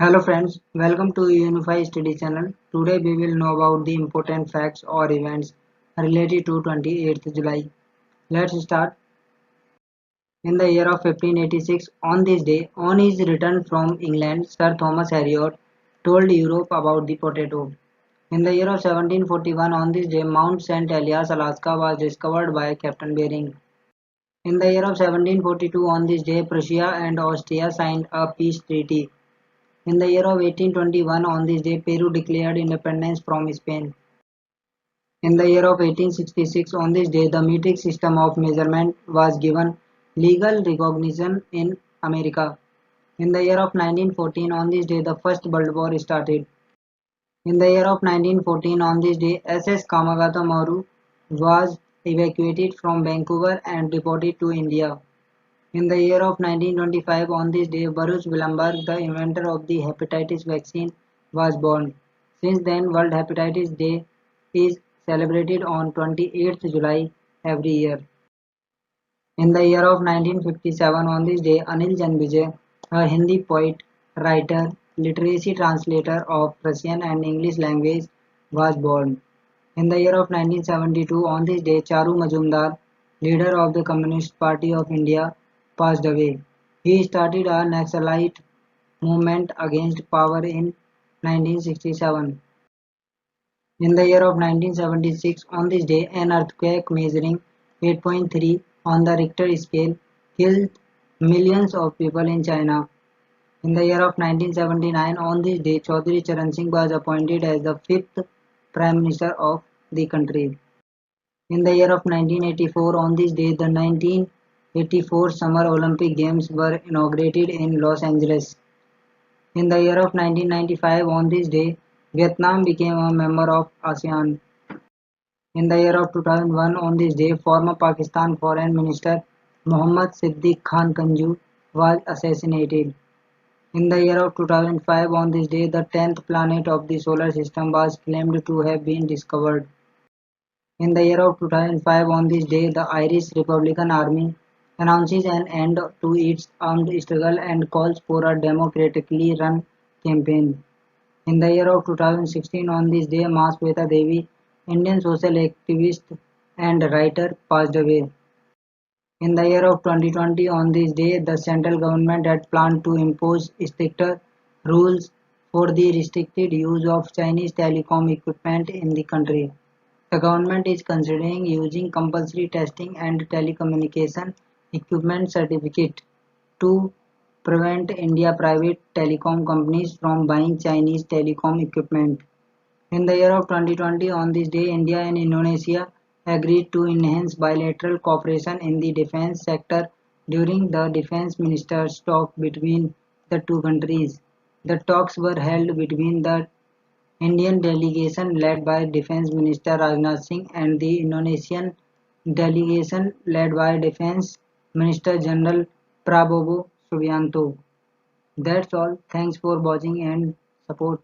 Hello friends, welcome to Unify Study channel. Today we will know about the important facts or events related to 28th July. Let's start. In the year of 1586, on this day, on his return from England, Sir Thomas Hariot told Europe about the potato. In the year of 1741, on this day, Mount St. Elias, Alaska was discovered by Captain Bering. In the year of 1742, on this day, Prussia and Austria signed a peace treaty. In the year of 1821, on this day, Peru declared independence from Spain. In the year of 1866, on this day, the metric system of measurement was given legal recognition in America. In the year of 1914, on this day, the First World War started. In the year of 1914, on this day, SS Kamagata Maru was evacuated from Vancouver and deported to India. In the year of 1925, on this day, Baruch Willenberg, the inventor of the hepatitis vaccine, was born. Since then, World Hepatitis Day is celebrated on 28th July every year. In the year of 1957, on this day, Anil Janvijay, a Hindi poet, writer, literacy translator of Russian and English language, was born. In the year of 1972, on this day, Charu Majumdar, leader of the Communist Party of India, passed away. He started a Naxalite movement against power in 1967. In the year of 1976, on this day, an earthquake measuring 8.3 on the Richter scale killed millions of people in China. In the year of 1979, on this day, Chaudhry Charan Singh was appointed as the fifth Prime Minister of the country. In the year of 1984, on this day, the 1984 Summer Olympic Games were inaugurated in Los Angeles. In the year of 1995, on this day, Vietnam became a member of ASEAN. In the year of 2001, on this day, former Pakistan Foreign Minister Mohammad Siddiq Khan Kanju was assassinated. In the year of 2005, on this day, the 10th planet of the solar system was claimed to have been discovered. In the year of 2005, on this day, the Irish Republican Army announces an end to its armed struggle and calls for a democratically run campaign. In the year of 2016, on this day, Masweta Devi, Indian social activist and writer, passed away. In the year of 2020, on this day, the central government had planned to impose stricter rules for the restricted use of Chinese telecom equipment in the country. The government is considering using compulsory testing and telecommunication equipment certificate to prevent India private telecom companies from buying Chinese telecom equipment. In the year of 2020, on this day, India and Indonesia agreed to enhance bilateral cooperation in the defense sector during the defense ministers' talk between the two countries. The talks were held between the Indian delegation led by Defence Minister Rajnath Singh and the Indonesian delegation led by Defence Minister General Prabowo Subianto. That's all. Thanks for watching and support.